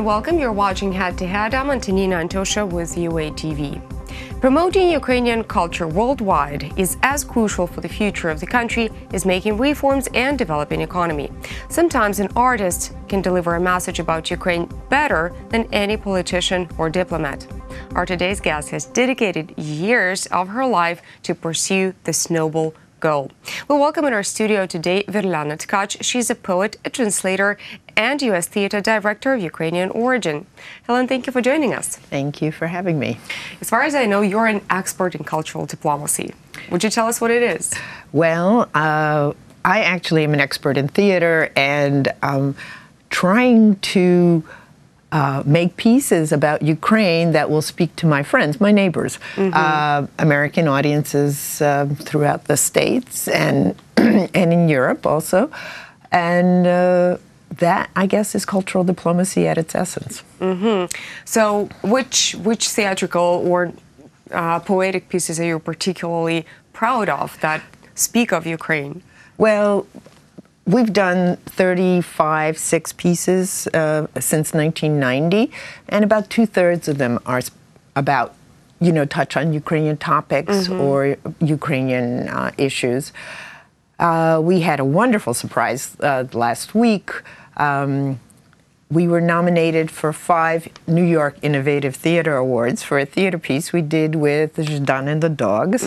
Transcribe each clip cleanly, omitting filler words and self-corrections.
and welcome. You're watching Head to Head. I'm Antonina Antosha with UATV. Promoting Ukrainian culture worldwide is as crucial for the future of the country as making reforms and developing economy. Sometimes an artist can deliver a message about Ukraine better than any politician or diplomat. Our today's guest has dedicated years of her life to pursue this noble goal. We welcome in our studio today Virlana Tkacz. She's a poet, a translator, and U.S. theater director of Ukrainian origin. Helen, thank you for joining us. Thank you for having me. As far as I know, you're an expert in cultural diplomacy. Would you tell us what it is? Well, I actually am an expert in theater and trying to make pieces about Ukraine that will speak to my friends, my neighbors, American audiences throughout the States and in Europe also. And that, I guess, is cultural diplomacy at its essence. So which theatrical or poetic pieces are you particularly proud of that speak of Ukraine? Well, we've done 6 pieces since 1990, and about 2/3 of them are about, touch on Ukrainian topics or Ukrainian issues. We had a wonderful surprise last week. We were nominated for 5 New York Innovative Theater Awards for a theater piece we did with Zhdan and the Dogs,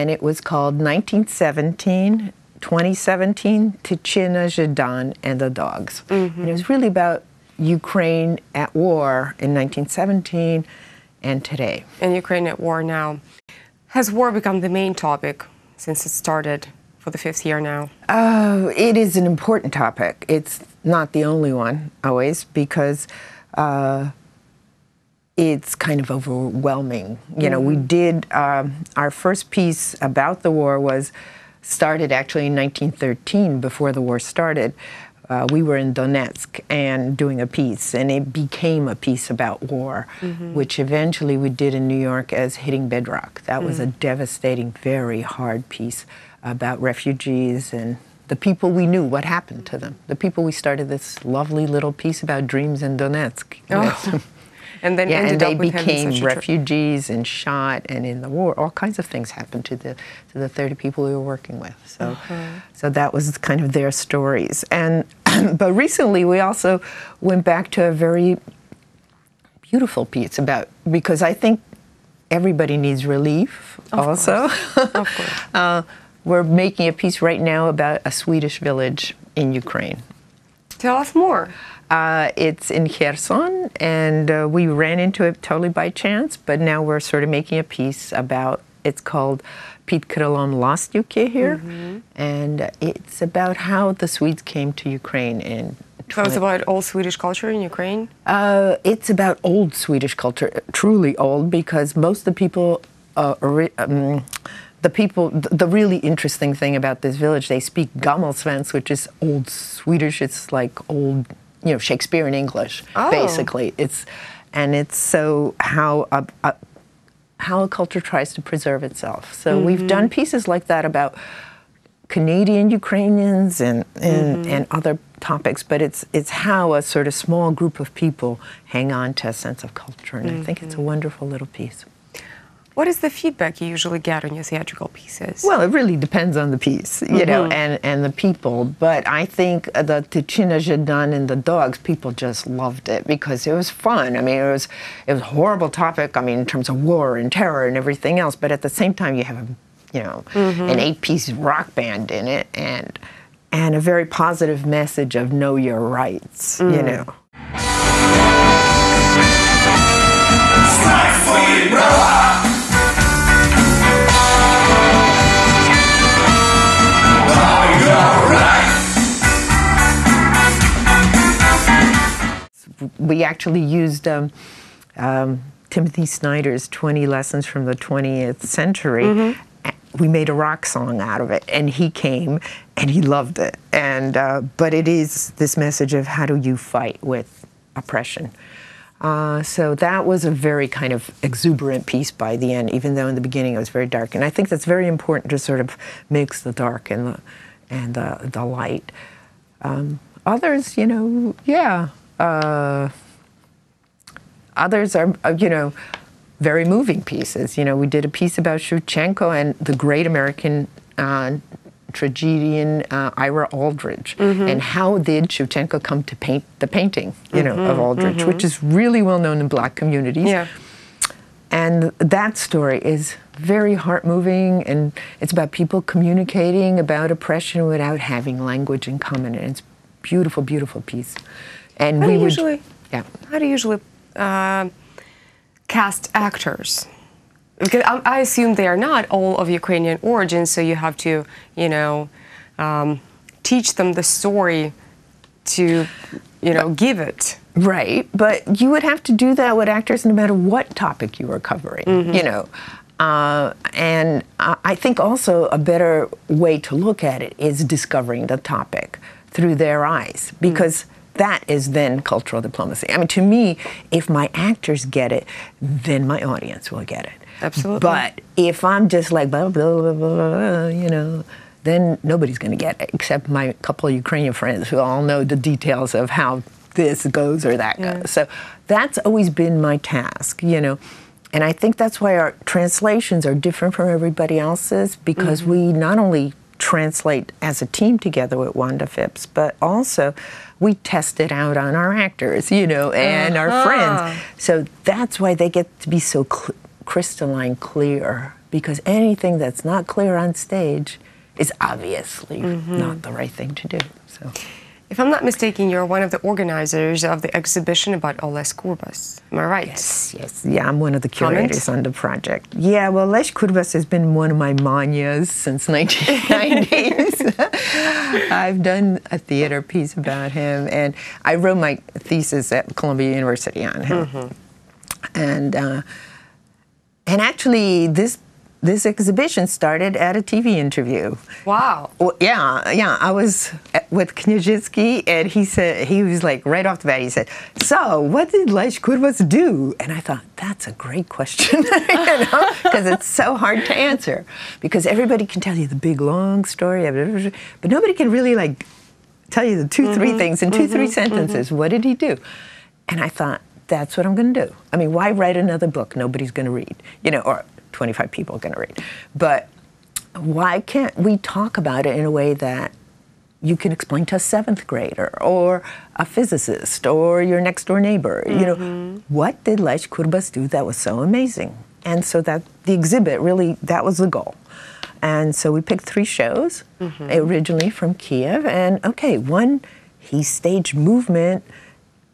and it was called 2017, Ticina, Zhdan, and the Dogs. And it was really about Ukraine at war in 1917 and today. And Ukraine at war now. Has war become the main topic since it started for the 5th year now? It is an important topic. It's not the only one, always, because it's kind of overwhelming. We did, our first piece about the war started actually in 1913, before the war started. We were in Donetsk and doing a piece, and it became a piece about war, which eventually we did in New York as Hitting Bedrock. That was a devastating, very hard piece about refugees and the people we knew, what happened to them. The people we started this lovely little piece about dreams in Donetsk with. And then and they became refugees and shot, and in the war, all kinds of things happened to the 30 people we were working with. So that was kind of their stories. And but recently we also went back to a very beautiful piece because I think everybody needs relief. Of course. We're making a piece right now about a Swedish village in Ukraine. Tell us more. It's in Kherson, and we ran into it totally by chance, but now we're sort of making a piece about, it's called Pід крилом ластівки here, and it's about how the Swedes came to Ukraine in... So it's about old Swedish culture in Ukraine? It's about old Swedish culture, truly old, because most of the people, the really interesting thing about this village, they speak Gammelsvensk, which is old Swedish. It's like old, Shakespearean English, basically. It's so how a culture tries to preserve itself. So we've done pieces like that about Canadian Ukrainians and other topics, but it's how a sort of small group of people hang on to a sense of culture, and I think it's a wonderful little piece. What is the feedback you usually get on your theatrical pieces? Well, it really depends on the piece, and the people. But I think the Ticina, Zhdan, and the Dogs, people just loved it because it was fun. I mean, it was a horrible topic, in terms of war and terror and everything else. But at the same time, you have an 8-piece rock band in it and a very positive message of know your rights, We actually used Timothy Snyder's 20 Lessons from the 20th Century. We made a rock song out of it, and he came, and he loved it. And but it is this message of how do you fight with oppression. So that was a very kind of exuberant piece by the end, even though in the beginning it was very dark. And I think that's very important to sort of mix the dark and the light. Others, Others are, very moving pieces. We did a piece about Shevchenko and the great American tragedian Ira Aldridge, and how did Shevchenko come to paint the painting, of Aldridge, which is really well known in Black communities. Yeah. And that story is very heart-moving, and it's about people communicating about oppression without having language in common. And it's beautiful, beautiful piece. And How do you usually cast actors? Because I assume they are not all of Ukrainian origin, so you have to, teach them the story to, give it. Right, but you would have to do that with actors no matter what topic you were covering, and I think also a better way to look at it is discovering the topic through their eyes, because that is then cultural diplomacy. I mean, to me, if my actors get it, then my audience will get it. Absolutely. But if I'm just like, blah, blah, blah, blah, then nobody's going to get it, except my couple of Ukrainian friends who all know the details of how this goes or that goes. So that's always been my task, And I think that's why our translations are different from everybody else's, because we not only translate as a team together with Wanda Phipps, but also we test it out on our actors, and our friends. So that's why they get to be so crystalline clear, because anything that's not clear on stage is obviously not the right thing to do. So, if I'm not mistaken, you're one of the organizers of the exhibition about Oles Kurbas. Am I right? Yes. Yeah, I'm one of the curators on the project. Yeah, well, Lech Kurbas has been one of my manias since 1990s. I've done a theater piece about him, and I wrote my thesis at Columbia University on him. And actually, this exhibition started at a TV interview. Wow. Well, yeah. I was with Kniazhitsky, and he was like, right off the bat, he said, "So, what did Lech Kurbas do?" And I thought, that's a great question, because it's so hard to answer. Because everybody can tell you the big, long story, but nobody can really, tell you the two, three things in two, three sentences. What did he do? And I thought, that's what I'm going to do. I mean, why write another book nobody's going to read, or 25 people are going to read. But why can't we talk about it in a way that you can explain to a 7th grader or a physicist or your next door neighbor? What did Lech Kurbas do that was so amazing? And so that the exhibit really, that was the goal. And so we picked 3 shows, originally from Kiev. And one, he staged movement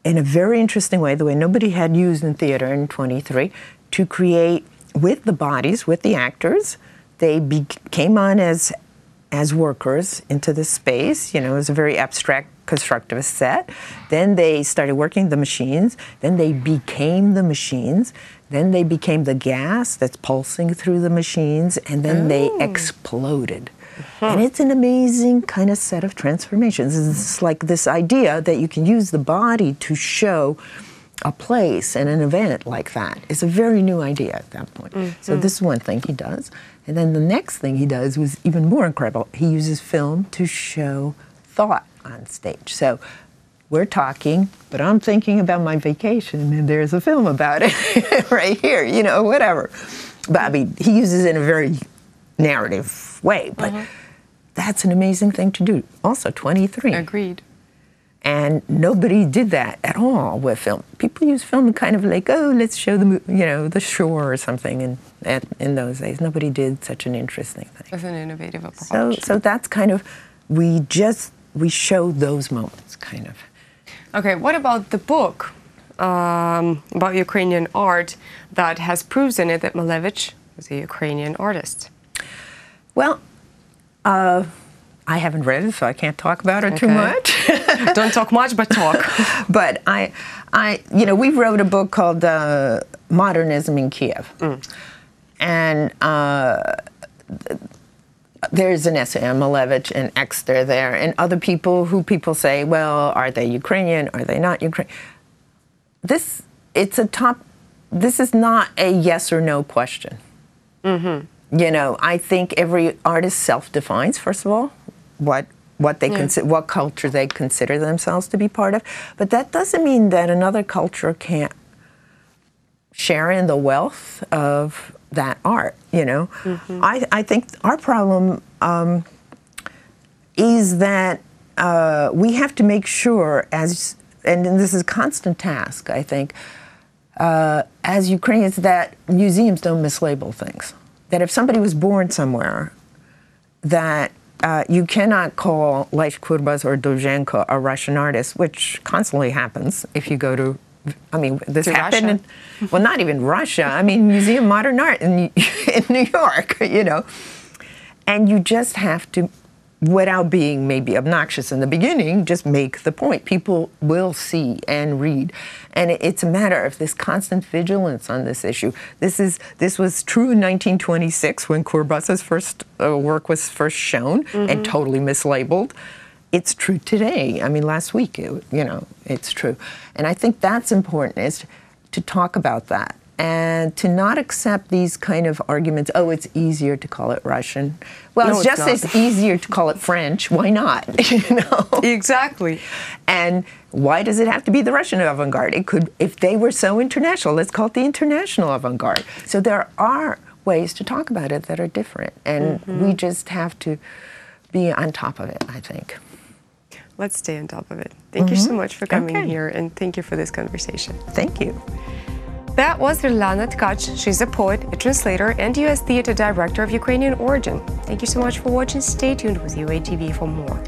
in a very interesting way, the way nobody had used in theater in 23, to create with the bodies, with the actors. They came on as workers into the space. It was a very abstract, constructivist set. Then they started working the machines. Then they became the machines. Then they became the gas that's pulsing through the machines. And then they exploded. And it's an amazing kind of set of transformations. It's like this idea that you can use the body to show a place and an event like that. It's a very new idea at that point. So this is one thing he does. And then the next thing he does was even more incredible. He uses film to show thought on stage. So we're talking, but I'm thinking about my vacation, and there's a film about it right here, whatever. But I mean, he uses it in a very narrative way, but that's an amazing thing to do. Also, 23. Agreed. And nobody did that at all with film. People use film kind of like, let's show the shore or something. And in those days, nobody did such an interesting thing. That's an innovative approach. So that's kind of, we show those moments, kind of. Okay, what about the book about Ukrainian art that has proofs in it that Malevich was a Ukrainian artist? Well, I haven't read it, so I can't talk about it too much. Don't talk much, but talk. But we wrote a book called Modernism in Kiev. And there's an essay on Malevich and Exter there, and other people who people say, well, are they Ukrainian? Are they not Ukrainian? This is not a yes or no question. I think every artist self-defines, first of all, what they what culture they consider themselves to be part of. But that doesn't mean that another culture can't share in the wealth of that art, you know. I think our problem is that we have to make sure, and this is a constant task, I think, as Ukrainians, that museums don't mislabel things. That if somebody was born somewhere, that you cannot call Lech Kurbas or Dovzhenko a Russian artist, which constantly happens if you go to, I mean, this happened in, well, not even Russia, I mean, Museum of Modern Art in New York, you know. And you just have to, without being maybe obnoxious in the beginning, just make the point. People will see and read. And it's a matter of this constant vigilance on this issue. This was true in 1926 when Kurbas's first work was first shown and totally mislabeled. It's true today. I mean, last week, it's true. And I think that's important, is to talk about that. And to not accept these kind of arguments, oh, it's easier to call it Russian. Well, no, it's just as easier to call it French. Why not? You know? Exactly. And why does it have to be the Russian avant-garde? It could, if they were so international, let's call it the international avant-garde. So there are ways to talk about it that are different. And we just have to be on top of it, I think. Let's stay on top of it. Thank you so much for coming here, and thank you for this conversation. Thank you. That was Virlana Tkacz. She's a poet, a translator, and U.S. theater director of Ukrainian origin. Thank you so much for watching. Stay tuned with UATV for more.